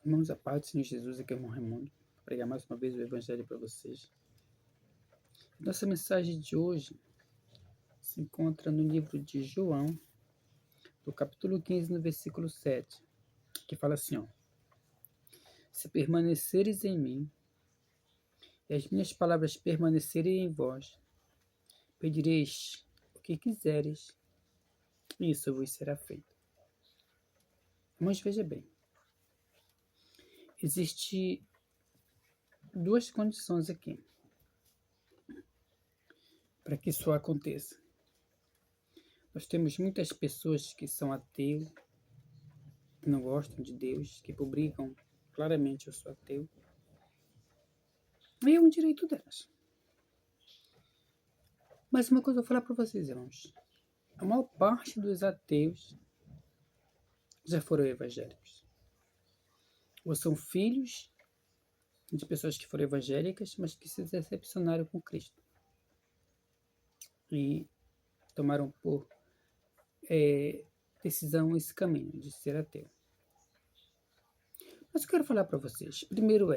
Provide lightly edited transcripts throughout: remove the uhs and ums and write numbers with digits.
Irmãos, a paz do Senhor Jesus, aqui é o irmão Raimundo. Vou pregar mais uma vez o Evangelho para vocês. Nossa mensagem de hoje se encontra no livro de João, do capítulo 15, no versículo 7, que fala assim, ó: Se permaneceres em mim, e as minhas palavras permanecerem em vós, pedireis o que quiseres, e isso vos será feito. Irmãos, veja bem, existem duas condições aqui para que isso aconteça. Nós temos muitas pessoas que são ateus, que não gostam de Deus, que publicam claramente eu sou ateu. E é um direito delas. Mas uma coisa eu vou falar para vocês, irmãos. A maior parte dos ateus já foram evangélicos. Ou são filhos de pessoas que foram evangélicas, mas que se decepcionaram com Cristo. E tomaram por decisão esse caminho de ser ateu. Mas eu quero falar para vocês. Primeiro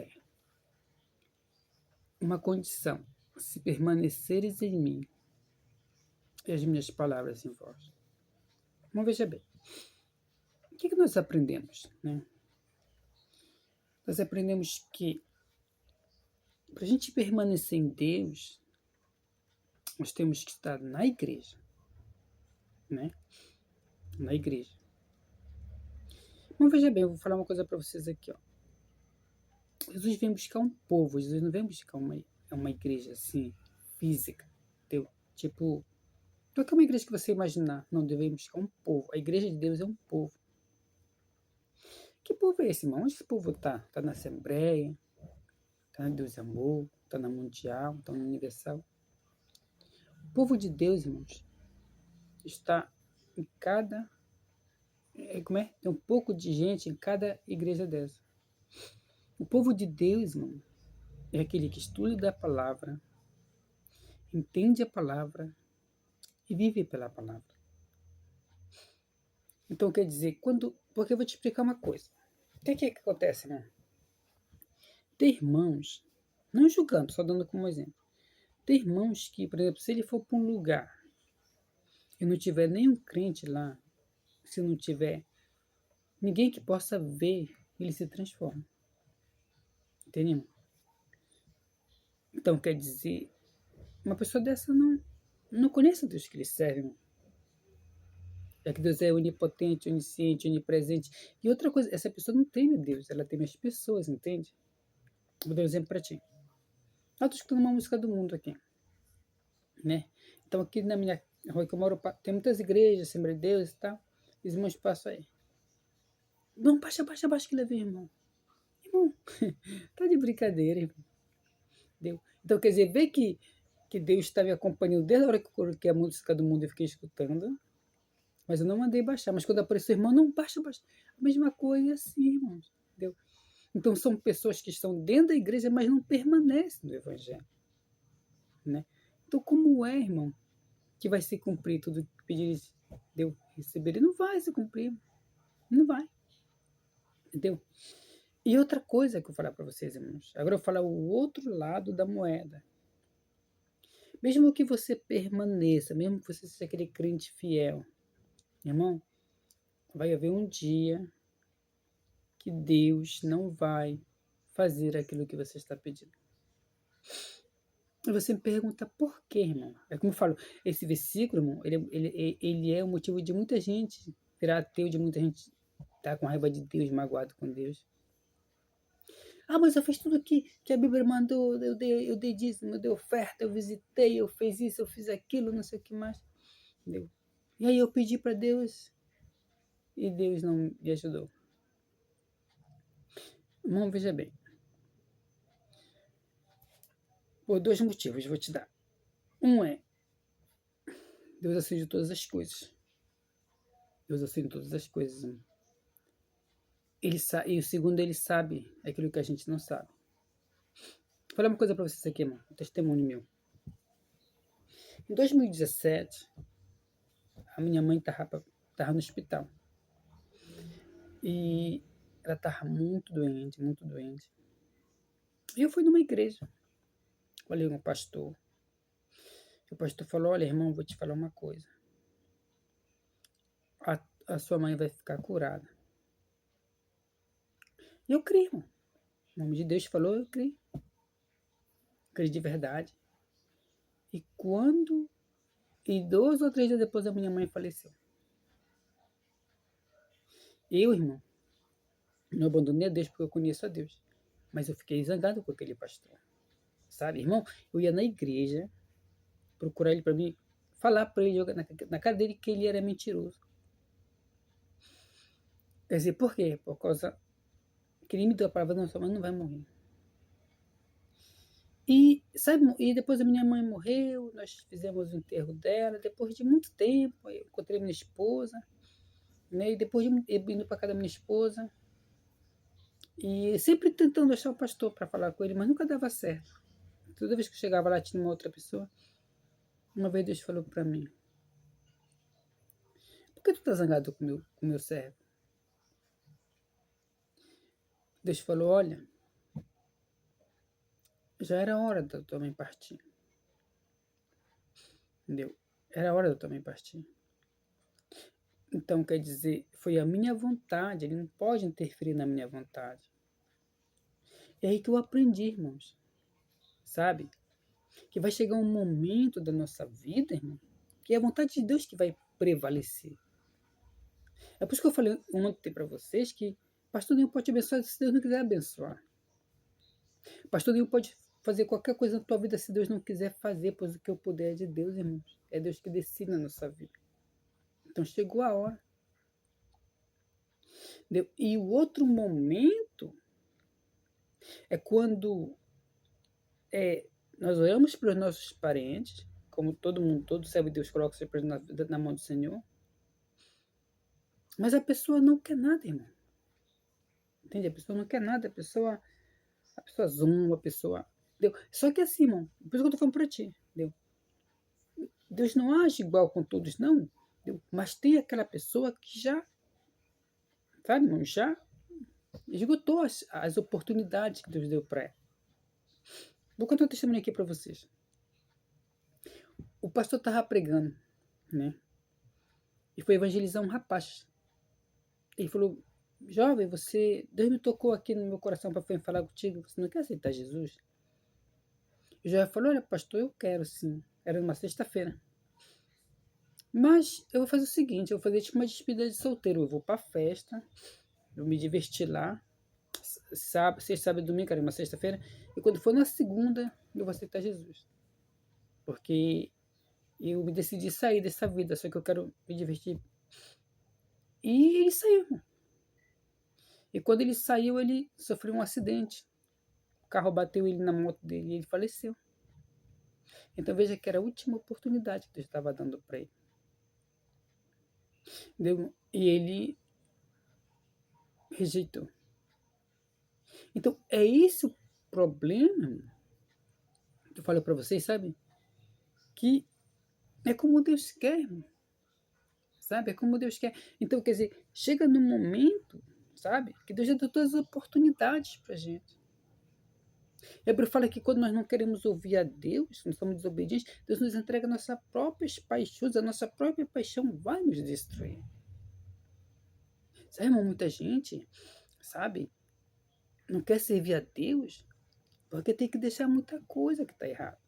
uma condição: se permaneceres em mim e as minhas palavras em vós. Então veja bem, o que nós aprendemos, né? Nós aprendemos que para a gente permanecer em Deus, nós temos que estar na igreja, né? Na igreja. Então veja bem, eu vou falar uma coisa para vocês aqui, ó. Jesus vem buscar um povo, Jesus não vem buscar uma igreja assim, física, entendeu? Tipo, não é uma igreja que você imaginar, não, devemos buscar um povo. A igreja de Deus é um povo. Que povo é esse, irmão? Onde esse povo está? Está na Assembleia? Está na Deus Amor? Está na Mundial? Está na Universal? O povo de Deus, irmãos, está em cada... Tem um pouco de gente em cada igreja dessa. O povo de Deus, irmão, é aquele que estuda a palavra, entende a palavra e vive pela palavra. Então, quer dizer, porque eu vou te explicar uma coisa. O que acontece, né? Tem irmãos, não julgando, só dando como exemplo. Tem irmãos que, por exemplo, se ele for para um lugar e não tiver nenhum crente lá, se não tiver ninguém que possa ver, ele se transforma. Entendeu? Então, quer dizer, uma pessoa dessa não conhece o Deus que ele serve, irmão. Já que Deus é onipotente, onisciente, onipresente. E outra coisa, essa pessoa não teme Deus, ela teme as pessoas, entende? Vou dar um exemplo para ti. Eu estou escutando uma música do mundo aqui, né? Então aqui na minha rua que eu moro, tem muitas igrejas, Assembleia de Deus e tal. Os irmãos passam aí. Não, baixa que ele vem, irmão. Irmão, tá de brincadeira, irmão. Deu. Então quer dizer, vê que Deus está me acompanhando desde a hora que eu coloquei a música do mundo e fiquei escutando. Mas eu não mandei baixar. Mas quando apareceu, irmão, não, baixa. A mesma coisa assim, irmãos. Entendeu? Então são pessoas que estão dentro da igreja, mas não permanecem no Evangelho. Né? Então como é, irmão, que vai se cumprir tudo que pedir Deus receber? Não vai se cumprir. Não vai. Entendeu? E outra coisa que eu vou falar para vocês, irmãos. Agora eu vou falar o outro lado da moeda. Mesmo que você permaneça, mesmo que você seja aquele crente fiel, irmão, vai haver um dia que Deus não vai fazer aquilo que você está pedindo. E você me pergunta por quê, irmão? É como eu falo, esse versículo, irmão, ele é o motivo de muita gente virar ateu, de muita gente estar com raiva de Deus, magoado com Deus. Ah, mas eu fiz tudo que a Bíblia mandou, eu dei dízimo, eu dei oferta, eu visitei, eu fiz isso, eu fiz aquilo, não sei o que mais. Entendeu? E aí eu pedi para Deus e Deus não me ajudou. Irmão, veja bem. Por dois motivos eu vou te dar. Um é, Deus acende todas as coisas. Deus acende todas as coisas. Irmão. E o segundo, ele sabe aquilo que a gente não sabe. Vou falar uma coisa para vocês aqui, irmão. Um testemunho meu. Em 2017, a minha mãe estava no hospital. E ela estava muito doente, muito doente. E eu fui numa igreja, falei com o pastor. O pastor falou, olha, irmão, vou te falar uma coisa. A sua mãe vai ficar curada. E eu criei, irmão. O nome de Deus falou, eu criei. Criei de verdade. E 2 ou 3 dias depois a minha mãe faleceu. Eu, irmão, não abandonei a Deus porque eu conheço a Deus. Mas eu fiquei zangado com aquele pastor. Sabe, irmão? Eu ia na igreja, procurar ele para mim, falar para ele, jogar na cara dele que ele era mentiroso. Quer dizer, por quê? Por causa que ele me deu a palavra, não, sua mãe não vai morrer. E, sabe, e depois a minha mãe morreu, nós fizemos o enterro dela, depois de muito tempo, eu encontrei minha esposa, né, e depois de indo para casa da minha esposa, e sempre tentando achar o pastor para falar com ele, mas nunca dava certo. Toda vez que eu chegava lá tinha uma outra pessoa. Uma vez Deus falou para mim, por que tu tá zangado com o meu servo? Deus falou, olha, já era hora da tua mãe partir. Entendeu? Era hora da tua mãe partir. Então, quer dizer, foi a minha vontade, ele não pode interferir na minha vontade. É aí que eu aprendi, irmãos, sabe? Que vai chegar um momento da nossa vida, irmão, que é a vontade de Deus que vai prevalecer. É por isso que eu falei ontem para vocês que pastor nenhum pode te abençoar se Deus não quiser abençoar. Pastor nenhum pode fazer qualquer coisa na tua vida se Deus não quiser fazer, pois o que eu puder é de Deus, irmãos. É Deus que decide na nossa vida. Então chegou a hora. Entendeu? E o outro momento é quando nós oramos para os nossos parentes, como todo mundo, todo servo de Deus coloca sempre na mão do Senhor, mas a pessoa não quer nada, irmão. Entende? A pessoa não quer nada, a pessoa zomba, a pessoa... Entendeu? Só que assim, irmão, por isso que eu estou falando para ti, entendeu? Deus não age igual com todos, não, entendeu? Mas tem aquela pessoa que já, sabe, irmão, já esgotou as oportunidades que Deus deu para ela. Vou contar um testemunho aqui para vocês. O pastor estava pregando, né? E foi evangelizar um rapaz. Ele falou, jovem, Deus me tocou aqui no meu coração para falar contigo, você não quer aceitar Jesus? E o jovem falou, olha, pastor, eu quero sim. Era numa sexta-feira. Mas eu vou fazer o seguinte, eu vou fazer tipo uma despedida de solteiro. Eu vou para a festa, eu me divertir lá. Sexta, sábado e domingo, era uma sexta-feira. E quando for na segunda, eu vou aceitar Jesus. Porque eu me decidi sair dessa vida, só que eu quero me divertir. E ele saiu. E quando ele saiu, ele sofreu um acidente. O carro bateu ele na moto dele e ele faleceu. Então veja que era a última oportunidade que Deus estava dando para ele. Entendeu? E ele rejeitou. Então é esse o problema que eu falo para vocês, sabe? Que é como Deus quer, irmão. Sabe? É como Deus quer. Então, quer dizer, chega num momento, sabe? Que Deus já deu todas as oportunidades pra gente. Hebreus fala que quando nós não queremos ouvir a Deus, nós somos desobedientes, Deus nos entrega nossas próprias paixões, a nossa própria paixão vai nos destruir. Sabe, irmão, muita gente, sabe, não quer servir a Deus porque tem que deixar muita coisa que está errada.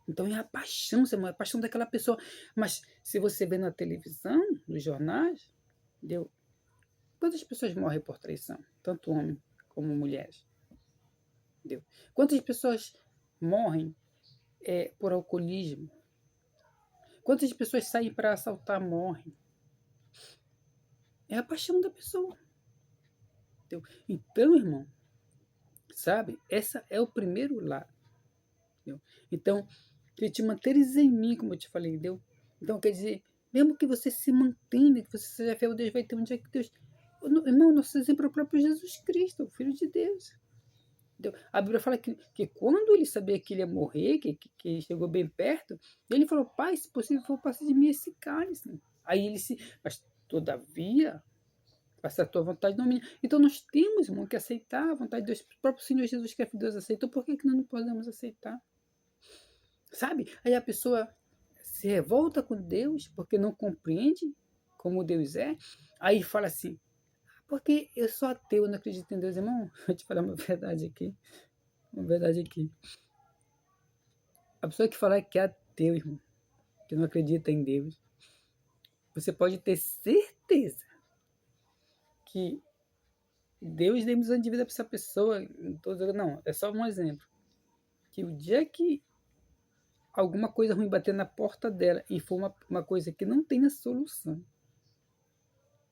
Então é a paixão, é a paixão daquela pessoa. Mas se você vê na televisão, nos jornais, entendeu? Quantas pessoas morrem por traição? Tanto homens como mulheres. Entendeu? Quantas pessoas morrem por alcoolismo? Quantas pessoas saem para assaltar, morrem? É a paixão da pessoa. Entendeu? Então, irmão, sabe? Essa é o primeiro lado. Entendeu? Então, que te manteres em mim, como eu te falei, entendeu? Então, quer dizer, mesmo que você se mantenha, que você seja fiel, Deus vai ter um dia que Deus... Irmão, nosso exemplo é o próprio Jesus Cristo, o Filho de Deus. Entendeu? A Bíblia fala que quando ele sabia que ele ia morrer, que chegou bem perto, ele falou, Pai, se possível for, passe de mim esse cálice. Aí ele se... Mas, todavia, Faça a tua vontade, não a minha. Então nós temos, irmão, que aceitar a vontade de Deus. O próprio Senhor Jesus que Deus aceitou, por que nós não podemos aceitar? Sabe? Aí a pessoa se revolta com Deus porque não compreende como Deus é. Aí fala assim, porque eu sou ateu, eu não acredito em Deus, irmão. Vou te falar uma verdade aqui. Uma verdade aqui. A pessoa que falar que é ateu, irmão, que não acredita em Deus, você pode ter certeza que Deus deu missão de vida para essa pessoa. Não, é só um exemplo. Que o dia que alguma coisa ruim bater na porta dela e for uma coisa que não tem a solução,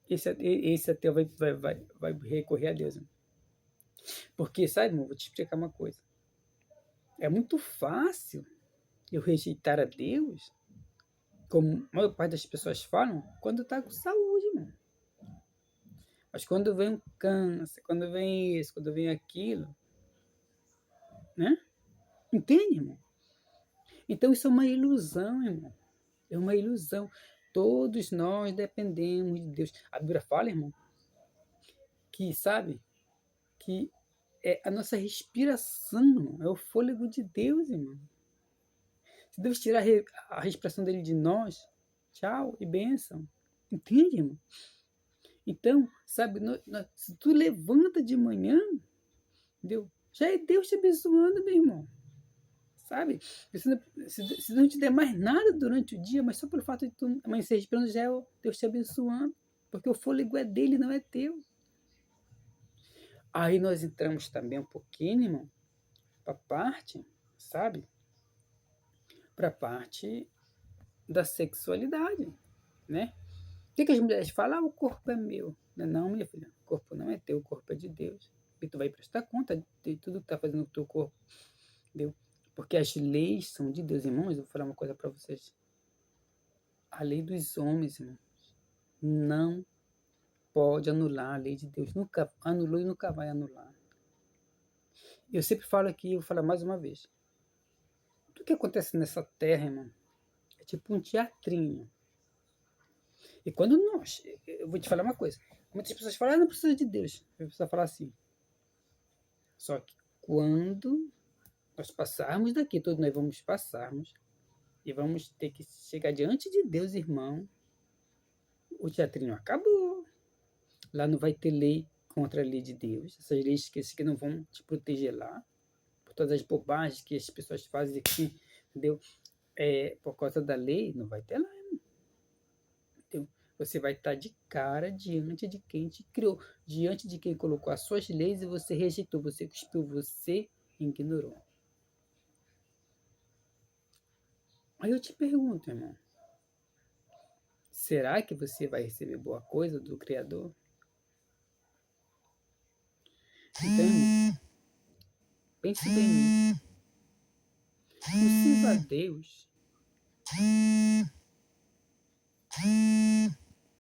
esse ateu vai recorrer a Deus. Irmão. Porque, sabe, irmão, vou te explicar uma coisa. É muito fácil eu rejeitar a Deus, como a maior parte das pessoas falam, quando está com saúde, irmão. Mas quando vem um câncer, quando vem isso, quando vem aquilo, né? Entende, irmão? Então isso é uma ilusão, irmão. É uma ilusão. Todos nós dependemos de Deus. A Bíblia fala, irmão, que, sabe, que é a nossa respiração, irmão, é o fôlego de Deus, irmão. Se Deus tirar a respiração dele de nós, tchau e bênção. Entende, irmão? Então, sabe, se tu levanta de manhã, entendeu? Já é Deus te abençoando, meu irmão. Sabe? Se não te der mais nada durante o dia, mas só pelo fato de tu amanhecer respirando, já é Deus te abençoando. Porque o fôlego é dele, não é teu. Aí nós entramos também um pouquinho, irmão, para parte, sabe? Para parte da sexualidade, né? O que as mulheres falam? Ah, o corpo é meu. Não, minha filha, o corpo não é teu, o corpo é de Deus. E tu vai prestar conta de tudo que está fazendo com o teu corpo, entendeu? Porque as leis são de Deus, irmãos. Eu vou falar uma coisa para vocês. A lei dos homens, irmão, não pode anular a lei de Deus. Nunca anulou e nunca vai anular. Eu sempre falo aqui, eu vou falar mais uma vez. Tudo que acontece nessa terra, irmão, é tipo um teatrinho. E quando nós, eu vou te falar uma coisa. Muitas pessoas falam, não precisa de Deus. Eu preciso falar assim. Só que quando nós passarmos daqui, todos nós vamos passarmos e vamos ter que chegar diante de Deus, irmão. O teatrinho acabou. Lá não vai ter lei contra a lei de Deus. Essas leis que não vão te proteger lá. Por todas as bobagens que as pessoas fazem aqui, entendeu? Por causa da lei, não vai ter lá. Entendeu? Você vai estar de cara diante de quem te criou. Diante de quem colocou as suas leis e você rejeitou. Você cuspiu, você ignorou. Aí eu te pergunto, irmão. Será que você vai receber boa coisa do Criador? Então, pense bem nisso. Não sirva a Deus